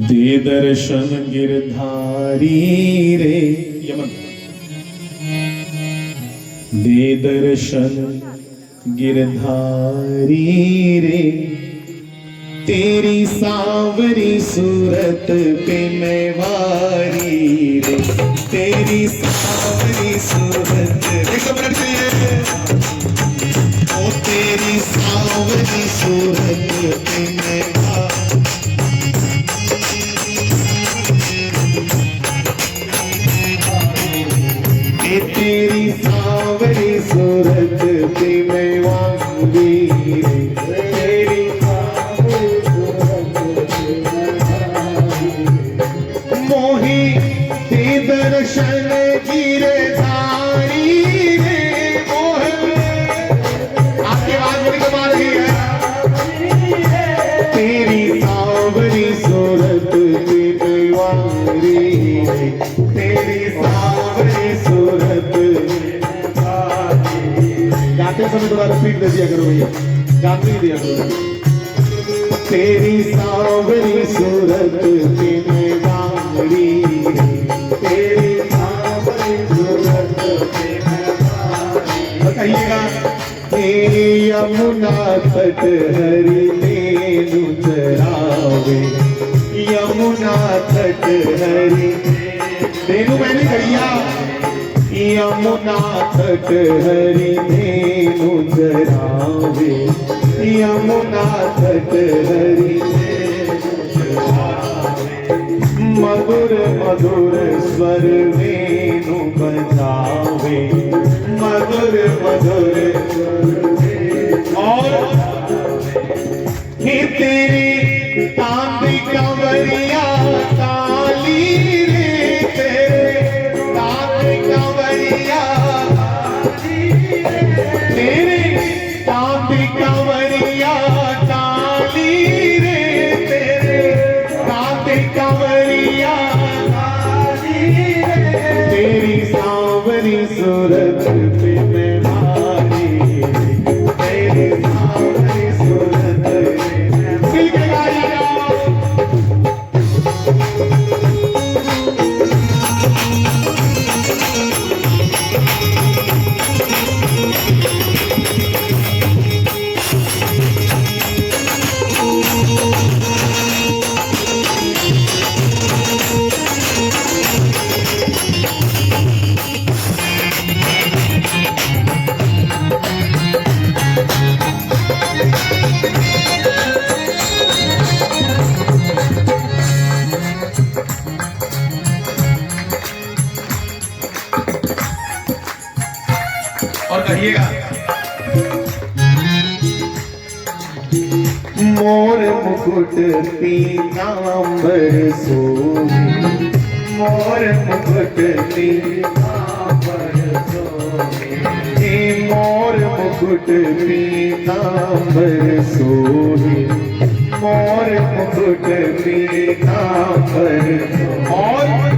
दे दर्शन गिरधारी रे यमन दे दर्शन गिरधारी रे तेरी सांवरी सूरत पे मैं वारी रे तेरी सांवरी सूरत ओ तेरी सांवरी सूरत पे मैं तेरी सांवरी सूरत पे मैं वारी रे तेरी सांवरी सूरत पे मैं वारी मोही ते दर्शन गिरधारी रे मोह आपकी आवाज बड़ी कमा रही है तेरी सांवरी सूरत पे मैं वारी रे तेरी सांवरी सूरत गाते समय थोड़ा रिपीट दे दिया करो भैया गाते ही दिया करो तेरी सांवरी सूरत पे मैं वारी तेरी सांवरी सूरत पे मैं वारी बताइएगा तेरी यमुना तट हरि तेनु चरावे यमुना तट हरि तेनु मैंने कहिया यमुना तट हरि धेनु चरावे यमुना तट हरि मधुर मधुर स्वर वेणु बजावे मधुर मधुर और तेरी तांबी कंवरिया ताली रे तेरे तांबी कंवरिया तेरे तांबी कंवरिया ताली रे तेरे तांबी कंवरिया तेरी सांवरी सूरत पे मैं वारी तेरी सांवरी सूरत पे मिल के गाइएगा और कहिएगा मोर मुकुट पीतांबर सोहे मोर मुकुट पीतांबर सोहे मोर मुकुट पीतांबर सोहे मोर मुकुट पीतांबर और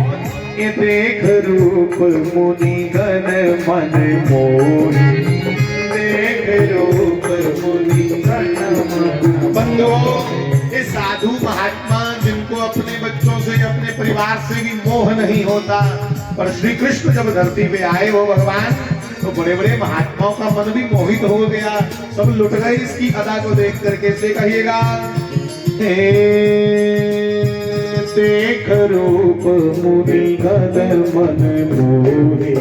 ये देख रूप मुनि गण मन मोहे देख रूप मुनि गण मन बंधुओं ये साधु महात्मा जिनको अपने बच्चों से अपने परिवार से भी मोह नहीं होता पर श्री कृष्ण जब धरती पे आए हो भगवान तो बड़े बड़े महात्माओं का मन भी मोहित हो गया सब लुट गए इसकी अदा को देख करके से कहिएगा देख रूप मुनि गण मन मोहे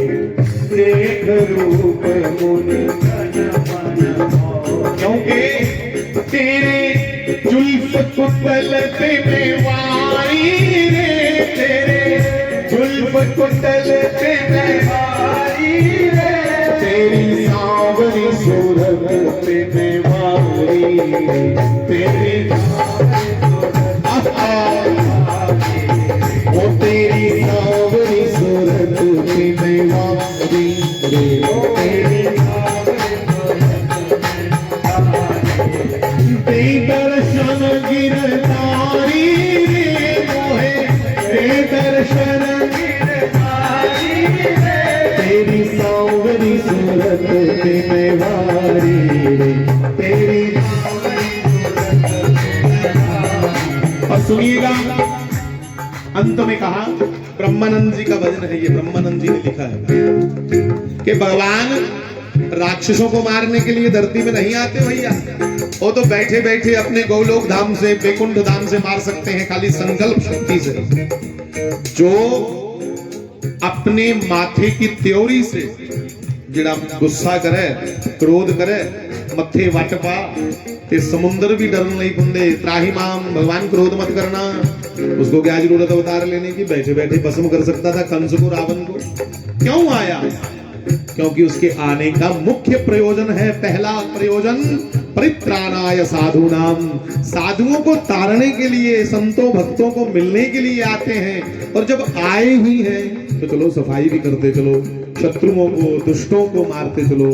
देख रूप मुनि गण मन मोहे क्योंकि तेरे जुल्फ कुंडल पे मैं वारी रे तेरे जुल्फ कुंडल पे मैं वारी रे तेरी सांवरी सूरत पे मैं वारी तेरी ओ तेरी सांवरी सूरत पे मैं वारी रे तेरी ते दर्शन गिरधारी रे मोहे ते दर्शन गिरधारी रे तेरी सांवरी सूरत पे मैं वारी रे तेरी और सुनिएगा अंत में कहा, ब्रह्मानंद जी का भजन है ये, ब्रह्मानंद जी ने लिखा है कि भगवान राक्षसों को मारने के लिए धरती में नहीं आते भैया, वो तो बैठे बैठे अपने गोलोक धाम से, वैकुंठ धाम से मार सकते हैं खाली संकल्प शक्ति से। जो अपने माथे की त्योरी से जिड़ा गुस्सा करे, क्रोध करे, मथे वट पा ते समुंदर भी डरन नहीं पुंदे, त्राहिमाम, भगवान क्रोध मत करना। उसको क्या जरूरत अवतार लेने की, बैठे बैठे भस्म कर सकता था कंस को, रावण को। क्यों आया? क्योंकि उसके आने का मुख्य प्रयोजन है, पहला प्रयोजन परित्राणाय साधूनाम, साधुओं को तारने के लिए, संतों भक्तों को मिलने के लिए आते हैं। और जब आए ही हैं तो चलो सफाई भी करते चलो, शत्रुओं को, दुष्टों को मारते चलो।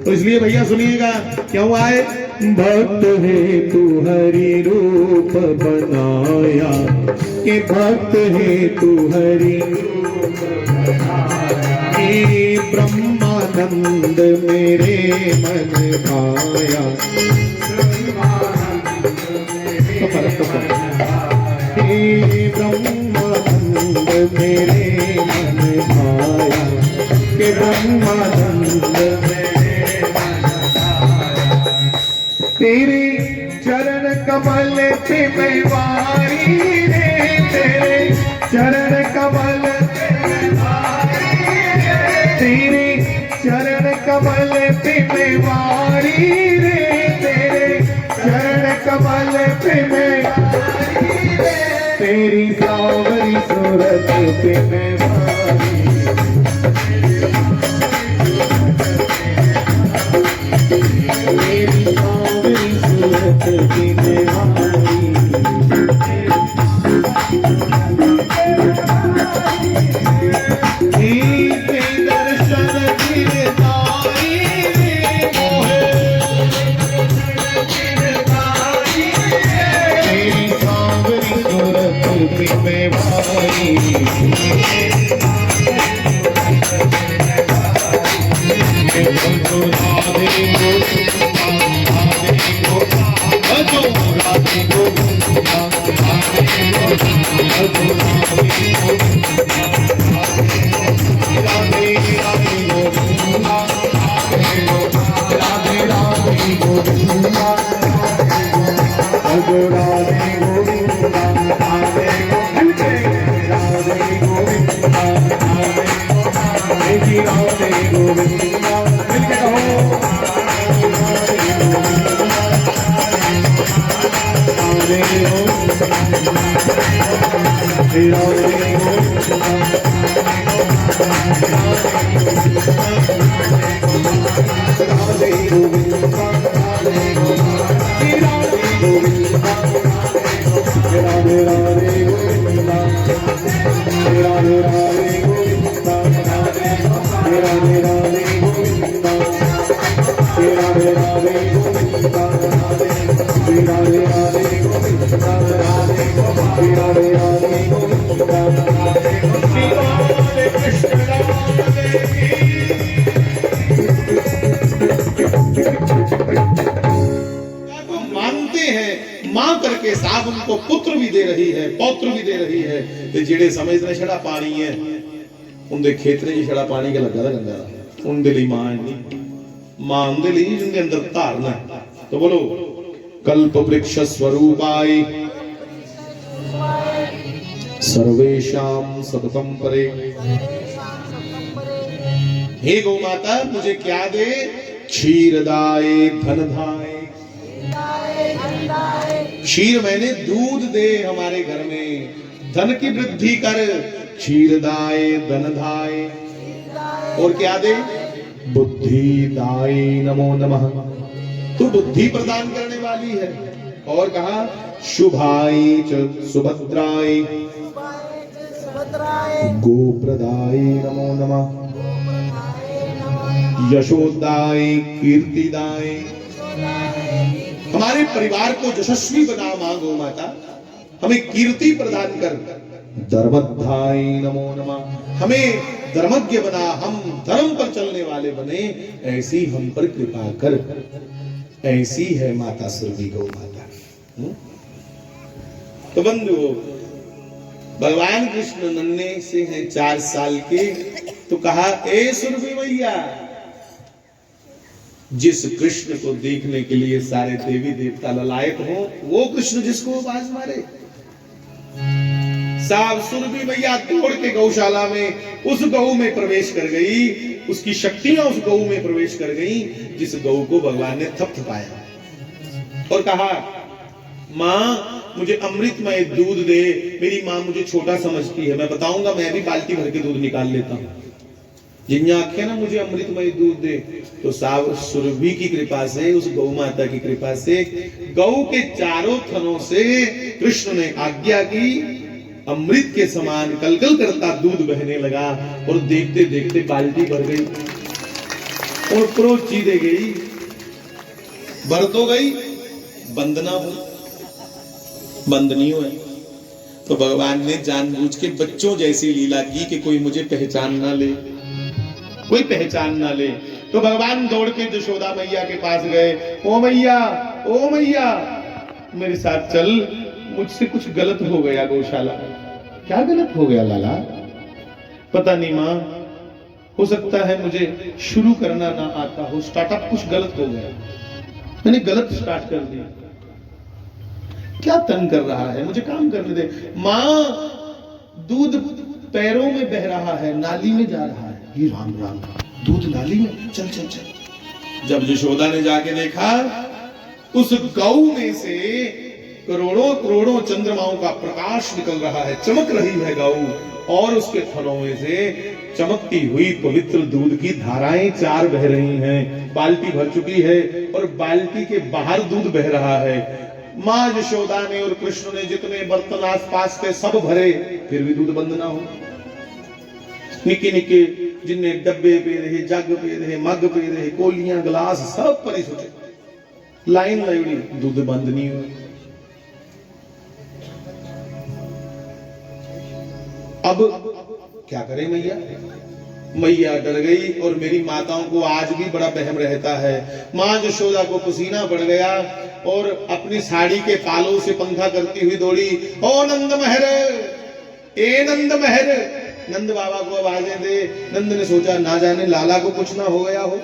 तो इसलिए भैया सुनिएगा, क्यों आए? भक्त है तू हरि रूप बनाया, के भक्त है तू हरि रूप बनाया, ब्रह्मानंद मेरे मन आया, ब्रह्मानंद मेरे मन आया, के ब्रह्मानंद मेरे मन आया, तेरे चरण कमल पे मैं वारी रे, तेरे चरण कमल तेरे चरण कमल पे मैं वारी रे, तेरे चरण कमल पे मैं वारी रे, तेरी सावरी सूरत पे मैं वारी, तेरी सावरी सूरत पे मैं वारी, करके साफ उनको पुत्र भी दे रही है, पौत्र भी दे रही है। ते जेड़े समझदे छड़ा पानी है, उनके खेतरे च छड़ा पानी के लगा गंदा, उनके लिए मां नहीं, मां उनके लिए जिनके अंदर धारणा है। तो बोलो कल्प वृक्ष स्वरूपाय सर्वेशाम सततम परे। हे गौ माता मुझे क्या दे? क्षीरदाय धनधाय। क्षीर मैंने दूध दे हमारे घर में, धन की वृद्धि कर। क्षीरदाय धनधाय। और क्या दे? बुद्धिदाय नमो नमः। तू बुद्धि प्रदान करने वाली है। और कहा शुभाय च सुभद्राय गोप्रदाय नमो नमः। यशोदाय कीर्तिदाय। हमारे परिवार को यशस्वी बना मां गौ माता, हमें कीर्ति प्रदान कर। धर्मधाय नमो नमः। हमें धर्मज्ञ बना, हम धर्म पर चलने वाले बने, ऐसी हम पर कृपा कर। ऐसी है माता सुरभि गौ माता। तो बंधुओं भगवान कृष्ण नन्हे से हैं 4 साल के, तो कहा ए सुरभि मैया, जिस कृष्ण को देखने के लिए सारे देवी देवता ललायत हो, वो कृष्ण जिसको वो बाज मारे। साहब सुरभि मैया दौड़ के गौशाला में उस गऊ में प्रवेश कर गई, उसकी शक्तियां उस गऊ में प्रवेश कर गई, जिस गऊ को भगवान ने थपथपाया और कहा मां मुझे अमृतमय दूध दे। मेरी मां मुझे छोटा समझती है, मैं बताऊंगा मैं भी बाल्टी भर के दूध निकाल लेता हूं। जिन्हें आखे ना मुझे अमृतमय दूध दे, तो साहब सुरभि की कृपा से, उस गौ माता की कृपा से, गौ के चारों थनों से कृष्ण ने आज्ञा की, अमृत के समान कलकल करता दूध बहने लगा और देखते देखते बाल्टी भर गई और प्रोची दे गई, भर तो गई, बंदना हो, बंदनी हो। तो भगवान ने जानबूझ के बच्चों जैसी लीला की कि कोई मुझे पहचान ना ले, कोई पहचान ना ले। तो भगवान दौड़ के यशोदा मैया के पास गए, ओ मैया मेरे साथ चल, मुझसे कुछ गलत हो गया गौशाला में। क्या गलत हो गया लाला? पता नहीं मां, हो सकता है मुझे शुरू करना ना आता हो, स्टार्टअप कुछ गलत हो गया, मैंने गलत स्टार्ट कर दिया। क्या तंग कर रहा है, मुझे काम करने दे। मां दूध पैरों में बह रहा है, नाली में जा रहा है। ये राम राम, दूध नाली में, चल चल चल। जब यशोदा ने जाके देखा, उस गौ में से करोड़ों करोड़ों चंद्रमाओं का प्रकाश निकल रहा है, चमक रही है गौ, और उसके थनों में से चमकती हुई पवित्र दूध की धाराएं 4 बह रही हैं। बाल्टी भर चुकी है और बाल्टी के बाहर दूध बह रहा है। मां यशोदा ने और कृष्ण ने जितने बर्तन आसपास थे सब भरे, फिर भी दूध बंद ना हो। निके निके जिन्ने डब्बे पे रहे, जग पे रहे, मग पे रहे, कोलियां गिलास सब परी सोचे, लाइन लगी, दूध बंद नहीं हुई। अब क्या करें मैया? मैया डर गई और मेरी माताओं को आज भी बड़ा बहम रहता है। मां यशोदा को पसीना पड़ गया और अपनी साड़ी के पालों से पंखा करती हुई दौड़ी, ओ नंद महर, ए नंद महर, नंद बाबा को आवाजें दे। नंद ने सोचा ना जाने लाला को कुछ ना हो गया हो।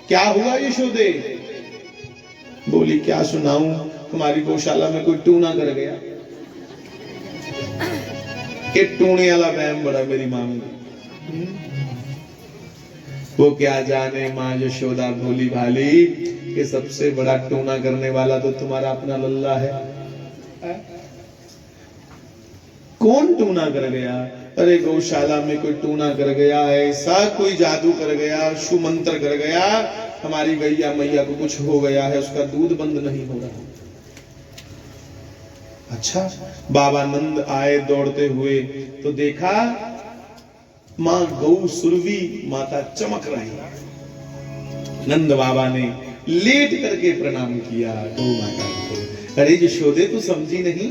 क्या हुआ यशोदे? बोली क्या सुनाऊं, तुम्हारी गौशाला में कोई टूना कर गया। ये टूने वाला वहम बड़ा मेरी मां में, वो क्या जाने मां यशोदा भोली भाली कि सबसे बड़ा टूना करने वाला तो तुम्हारा अपना लल्ला है। कौन टूना कर गया? अरे गौशाला में कोई टूना कर गया, ऐसा कोई जादू कर गया, सुमंत्र कर गया, हमारी गैया मैया को कुछ हो गया है, उसका दूध बंद नहीं हो रहा। अच्छा, बाबा नंद आए दौड़ते हुए तो देखा मां गौ सुरभि माता चमक रही। नंद बाबा ने लेट करके प्रणाम किया गौ माता को। अरे यशोदे तू समझी नहीं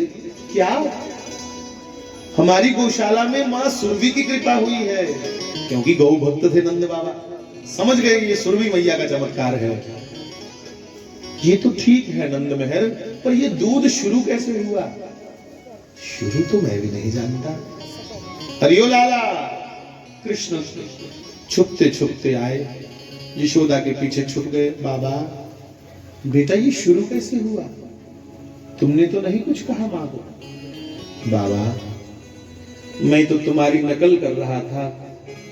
क्या? हमारी गौशाला में मां सुरभि की कृपा हुई है, क्योंकि गौ भक्त थे नंद बाबा, समझ गए ये सुरभि मैया का चमत्कार है। ये तो ठीक है नंद महर, पर ये दूध शुरू कैसे हुआ? शुरू तो मैं भी नहीं जानता। हरियो लाला। कृष्ण छुपते छुपते आए, यशोदा के पीछे छुप गए। बाबा बेटा ये शुरू कैसे हुआ? तुमने तो नहीं कुछ कहा मां को। बाबा मैं तो तुम्हारी नकल कर रहा था,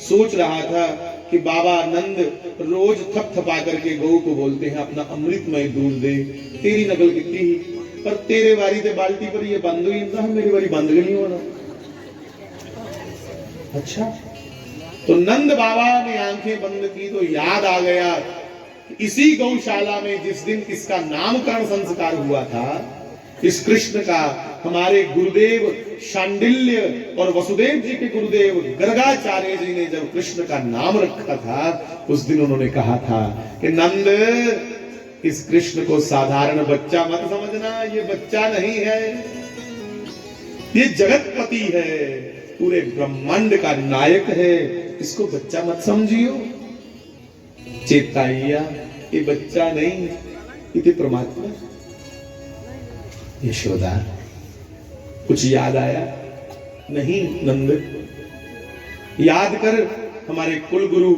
सोच रहा था कि बाबा नंद रोज थपथपा करके गौ को बोलते हैं अपना अमृतमय दूध दे, तेरी नकल कितनी ही, पर तेरे बारी ते बाल्टी पर ये बंद हुई ना, मेरी बारी बंद नहीं होना। अच्छा, तो नंद बाबा ने आंखें बंद की तो याद आ गया इसी गौशाला में जिस दिन इसका नामकरण संस्कार हुआ था, इस कृष्ण का हमारे गुरुदेव शांडिल्य और वसुदेव जी के गुरुदेव गर्गाचार्य जी ने जब कृष्ण का नाम रखा था, उस दिन उन्होंने कहा था कि नंद इस कृष्ण को साधारण बच्चा मत समझना, ये बच्चा नहीं है, ये जगतपति है, पूरे ब्रह्मांड का नायक है, इसको बच्चा मत समझियो। चेताइया ये बच्चा नहीं, ये परमात्मा। यशोदा कुछ याद आया? नहीं नंद, याद कर हमारे कुलगुरु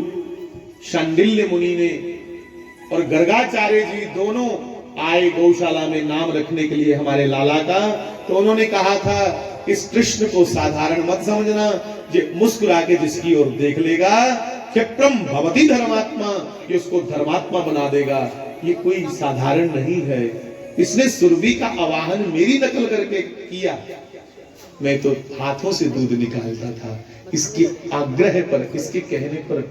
शांडिल्य मुनि ने और गर्गाचार्य जी दोनों आए गौशाला में नाम रखने के लिए हमारे लाला का। तो उन्होंने कहा था इस कृष्ण को साधारण मत समझना, ये मुस्कुरा के जिसकी ओर देख लेगा क्षिप्रम भवति धर्मात्मा, ये उसको धर्मात्मा बना देगा। ये कोई साधारण नहीं है, इसने सुरभि का आवाहन मेरी नकल करके किया। मैं तो हाथों से दूध निकालता था, इसके आग्रह पर, इसके कहने पर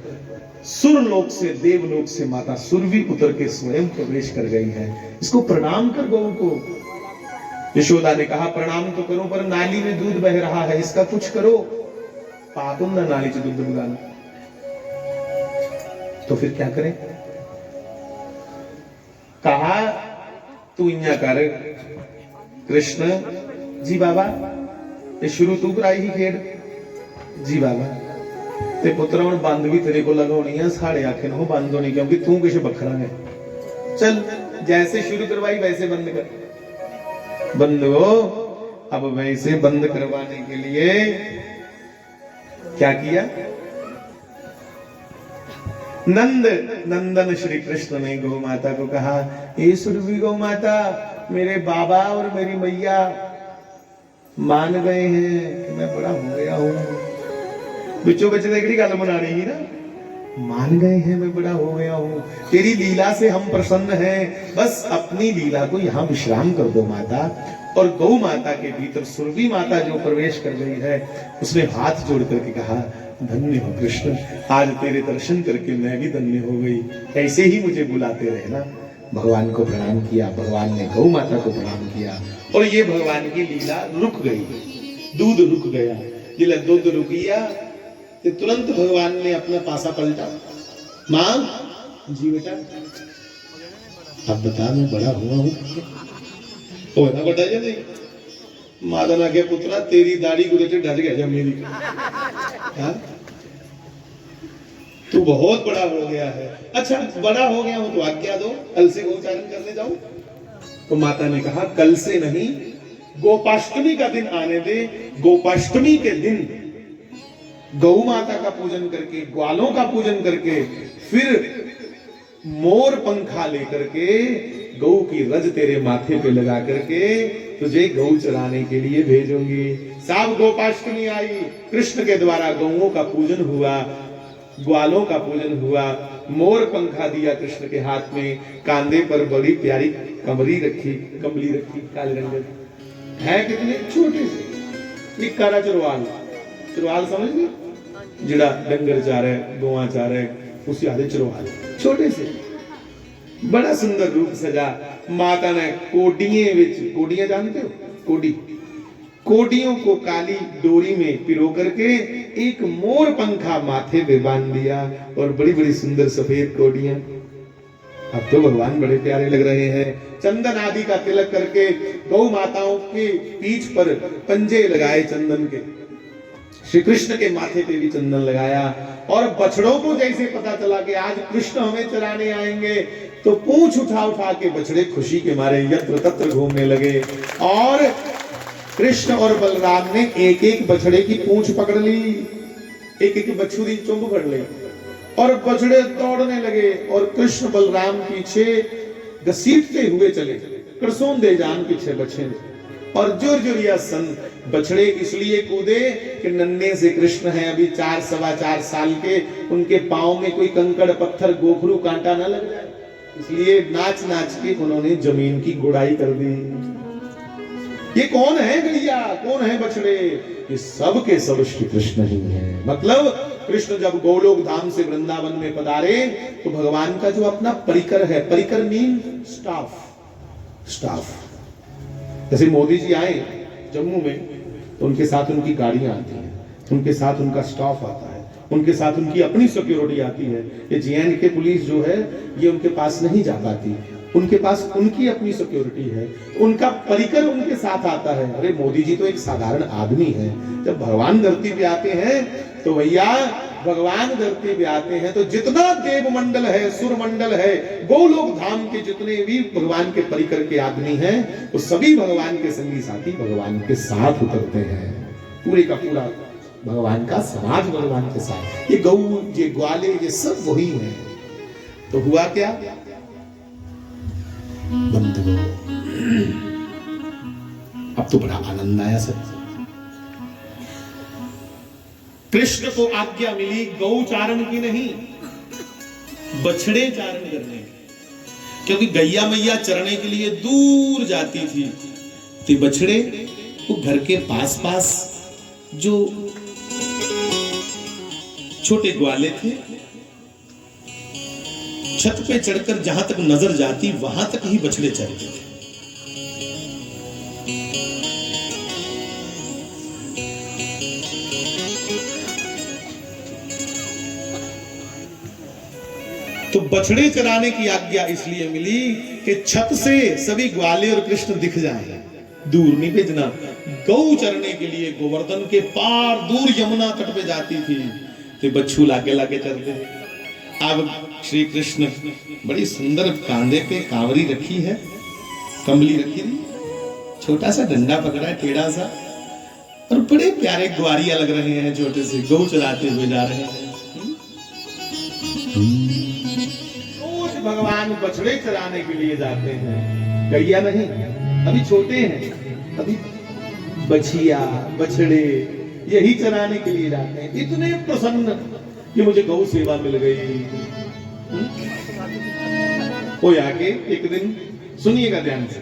सुरलोक से देवलोक से माता सुरभि उतर के स्वयं प्रवेश कर गई है। इसको प्रणाम कर गौ को। यशोदा ने कहा प्रणाम तो करो, पर नाली में दूध बह रहा है, इसका कुछ करो। पातुम ना नाली से दूध बुलाना, तो फिर क्या करें? कहा तू इन्या कर कृष्ण जी बाबा, ये शुरू तू कराई ही खेड जी बाबा, ते पुत्र हम बंद भी तेरे को लगानी है, साढ़े आखे न हो बंद होनी, क्योंकि तू किसी बखरा है। चल जैसे शुरू करवाई वैसे बंद कर। बंद हो, अब वैसे बंद करवाने के लिए क्या किया? नंदन श्री कृष्ण ने गौ माता को कहा, ये सुरभि गौ माता, मेरे बाबा और मेरी मैया मान गए हैं कि मैं बड़ा हो गया हूं। बिचो बच्चे देखड़ी गल बना रही ना, मान गए हैं मैं बड़ा हो गया हूं, तेरी लीला से हम प्रसन्न हैं, बस अपनी लीला को यहाँ विश्राम कर दो माता। और गौ माता के भीतर सुरभि माता जो प्रवेश कर गई है, उसने हाथ जोड़ करके कहा धन्य हो कृष्ण, आज तेरे दर्शन करके मैं भी धन्य हो गई, ऐसे ही मुझे बुलाते रहना। भगवान को प्रणाम किया, भगवान ने गौ माता को प्रणाम किया, और ये भगवान की लीला रुक गई, दूध रुक गया। जिला दूध रुक गया तो तुरंत भगवान ने अपना पासा पलटा, मां जी बेटा अब बता मैं बड़ा हुआ हूं, ओ ना बड़ा या नहीं? माता ना के पुत्रा तेरी दाढ़ी गुरेटे ढज गया जब मेरी, हाँ? तू बहुत बड़ा हो गया है। अच्छा बड़ा हो गया हूं तो आज्ञा दो, कल से गोचारण करने जाऊं। तो माता ने कहा कल से नहीं, गोपाष्टमी का दिन आने दे। गोपाष्टमी के दिन गौ माता का पूजन करके, ग्वालों का पूजन करके, फिर मोर पंखा लेकर के गौ की रज तेरे माथे पे लगा करके तुझे गौ चराने के लिए भेजूंगी। साब गोपाष्टमी आई, कृष्ण के द्वारा गौओं का पूजन हुआ, ग्वालों का पूजन हुआ, मोर पंखा दिया कृष्ण के हाथ में, कांधे पर बड़ी प्यारी कंबली रखी, काले रंग की है, कितने छोटे से एक कारा चरवाल, चरवाल समझ गए, जिड़ा डंगर चार है, गोवा चार है, उसी आधे चरवाल, छोटे से बड़ा सुंदर रूप सजा। माता ने कोडिये विच, कोडियां जानते हो? कोडी, कोडियों को काली डोरी में पिरो करके एक मोर पंखा माथे पे बांध दिया, और बड़ी बड़ी सुंदर सफेद कोडियां। अब तो भगवान बड़े प्यारे लग रहे हैं। चंदन आदि का तिलक करके गौ माताओं के पीठ पर पंजे लगाए चंदन के, श्री कृष्ण के माथे पे भी चंदन लगाया। और बछड़ों को जैसे पता चला कि आज कृष्ण हमें चराने आएंगे, तो पूंछ उठा उठा के बछड़े खुशी के मारे यत्र तत्र घूमने लगे, और कृष्ण और बलराम ने एक एक बछड़े की पूंछ पकड़ ली, एक एक बछड़ी चुंब पकड़ ली, और बछड़े दौड़ने लगे, और कृष्ण बलराम पीछे घसीटते हुए चले, कृष्ण दे जान पीछे बचे, और जोर जोरिया सन बछड़े इसलिए कूदे कि नन्हे से कृष्ण है अभी 4 सवा 4 साल के, उनके पांव में कोई कंकड़ पत्थर गोखरू कांटा ना लग जाए, इसलिए नाच नाच के उन्होंने जमीन की गुड़ाई कर दी। ये कौन है गैया, कौन है बछड़े? ये सब के सब श्री कृष्ण ही है। मतलब कृष्ण जब गोलोक धाम से वृंदावन में पधारे, तो भगवान का जो अपना परिकर है, परिकर मीन स्टाफ, स्टाफ। जैसे मोदी जी आए जम्मू में, तो उनके साथ उनकी गाड़ियां आती हैं, उनके साथ उनका स्टाफ आता है, उनके साथ उनकी अपनी सिक्योरिटी आती है। ये JNK पुलिस जो है, ये उनके पास नहीं जा पाती, उनके पास उनकी अपनी सिक्योरिटी है, उनका परिकर उनके साथ आता है। अरे मोदी जी तो एक साधारण आदमी है। जब भगवान धरती पे आते हैं, तो भैया भगवान धरती पे आते हैं तो जितना देव मंडल है, सुर मंडल है, गोलोक धाम के जितने भी भगवान के परिकर के आदमी हैं, वो सभी भगवान के संगी साथी भगवान के साथ उतरते हैं। पूरे का पूरा भगवान का समाज भगवान के साथ, ये गौ, ये ग्वाले, ये सब वही है। तो हुआ क्या बंधुओं, अब तो बड़ा आनंद आया सब। कृष्ण को आज्ञा मिली गौ चारण की नहीं, बछड़े चारण करने की, क्योंकि गैया मैया चरने के लिए दूर जाती थी, तो बछड़े वो घर के पास पास जो छोटे ग्वाले थे, छत पे चढ़कर जहां तक नजर जाती वहां तक ही बछड़े चरते थे। तो बछड़े चराने की आज्ञा इसलिए मिली कि छत से सभी ग्वाले और कृष्ण दिख जाए, दूर नहीं भेजना। गौ चरने के लिए गोवर्धन के पार दूर यमुना तट पे जाती थी, तो बच्चू लागे लागे चलते थे। अब श्री कृष्ण बड़ी सुंदर कांधे पे कांवरी रखी है, कमली रखी थी, छोटा सा डंडा पकड़ा है टेढ़ा सा, और बड़े प्यारे ग्वारिया लग रहे हैं, छोटे से गौ चराते हुए जा रहे हैं। भगवान बछड़े चराने के लिए जाते हैं, गैया नहीं, अभी छोटे हैं, अभी बछिया बछड़े यही चराने के लिए जाते हैं। इतने प्रसन्न कि मुझे गौ सेवा मिल गई। वो आके एक दिन सुनिएगा ध्यान से,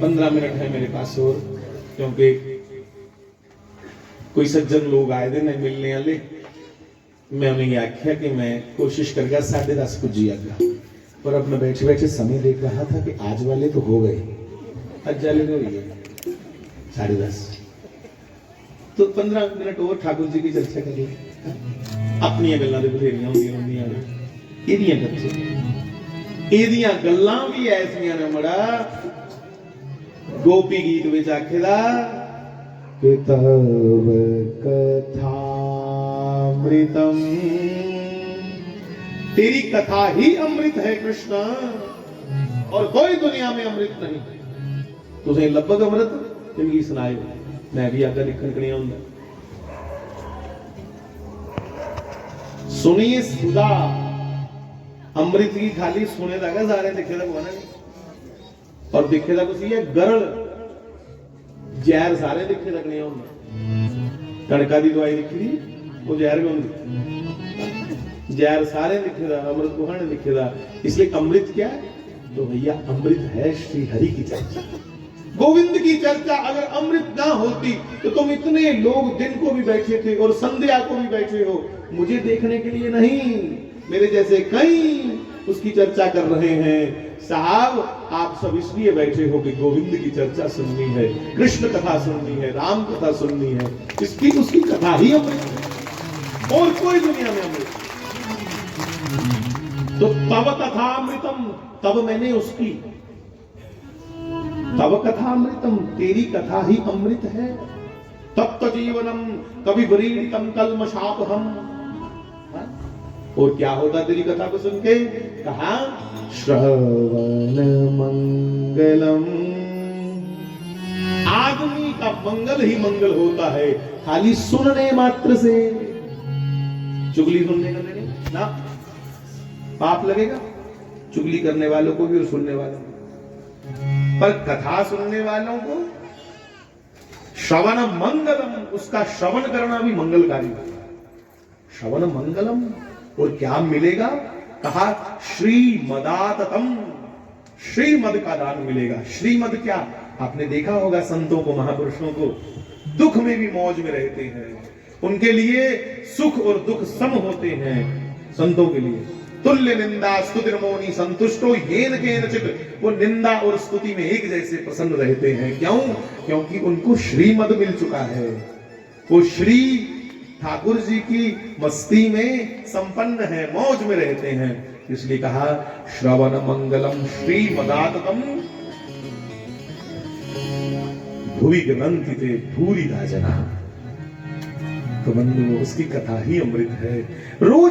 15 मिनट है मेरे पास और, क्योंकि कोई सज्जन लोग आए थे नहीं मिलने वाले, मैं उन्हें आख्या कि मैं कोशिश कर गया 10:30 पुजी आगा, पर अब मैं बैठे बैठे समय देख रहा था कि आज वाले तो हो गए, आज जाले तो हुई है 10:30, तो 15 मिनट और ठाकुर जी की चर्चा करिए। अपनी गल्लां दे बथेरियां होंदियां एदियां करते, एदियां गल्लां भी ऐसियां ने मड़ा गोपी गीत विच आखेदा कि तव कथा अमृतम, तेरी कथा ही अमृत है कृष्ण, और कोई दुनिया में अमृत नहीं। तुझे लगभग अमृत जिंदगी सुनाए, मैं भी आगे लिखन कनिया हुंदा। सुनिए सुधा अमृत की खाली सुने दा सारे दिखे दा कोई नहीं, और दिखे दा कुछ ये गरल जहर सारे दिखे दा कनिया हुंदा। कणका दी दवाई लिखी दी वो जहर भी होंगी, जहर सारे लिखेदा, अमृत को हण लिखेदा। इसलिए अमृत क्या है? तो भैया अमृत है श्री हरि की चर्चा, गोविंद की चर्चा। अगर अमृत ना होती तो तुम इतने लोग दिन को भी बैठे थे और संध्या को भी बैठे हो, मुझे देखने के लिए नहीं, मेरे जैसे कई उसकी चर्चा कर रहे हैं। साहब आप सब इसलिए बैठे हो कि गोविंद की चर्चा सुननी है, कृष्ण कथा सुननी है, राम कथा सुननी है, इसकी उसकी कथा ही अमृत है, और कोई दुनिया में अमृत। तो तव कथा अमृतम, तब मैंने उसकी, तव कथा अमृतम, तेरी कथा ही अमृत है। तप्त जीवनम कवि वरीतम कल्मषापहम। और क्या होता तेरी कथा को सुन के? कहा श्रवण मंगलम, आदमी का मंगल ही मंगल होता है खाली सुनने मात्र से। चुगली सुनने का नहीं ना, पाप लगेगा चुगली करने वालों को भी और सुनने वालों को, पर कथा सुनने वालों को श्रवण मंगलम, उसका श्रवण करना भी मंगलकारी होगा। श्रवण मंगलम, और क्या मिलेगा? कहा श्रीमदाततम, श्रीमद का दान मिलेगा। श्रीमद क्या? आपने देखा होगा संतों को, महापुरुषों को, दुख में भी मौज में रहते हैं, उनके लिए सुख और दुख सम होते हैं। संतों के लिए तुल्य निंदा स्तुति मौनी संतुष्टो येन केनचित्, वो निंदा और स्तुति में एक जैसे प्रसन्न रहते हैं। क्यों? क्योंकि उनको श्रीमद मिल चुका है, वो श्री ठाकुर जी की मस्ती में संपन्न है, मौज में रहते हैं। इसलिए कहा श्रवण मंगलम श्रीमदाततम भुवि ग्रंथि ते भूरिदा जना। तो बंधुओं उसकी कथा ही अमृत है। रोज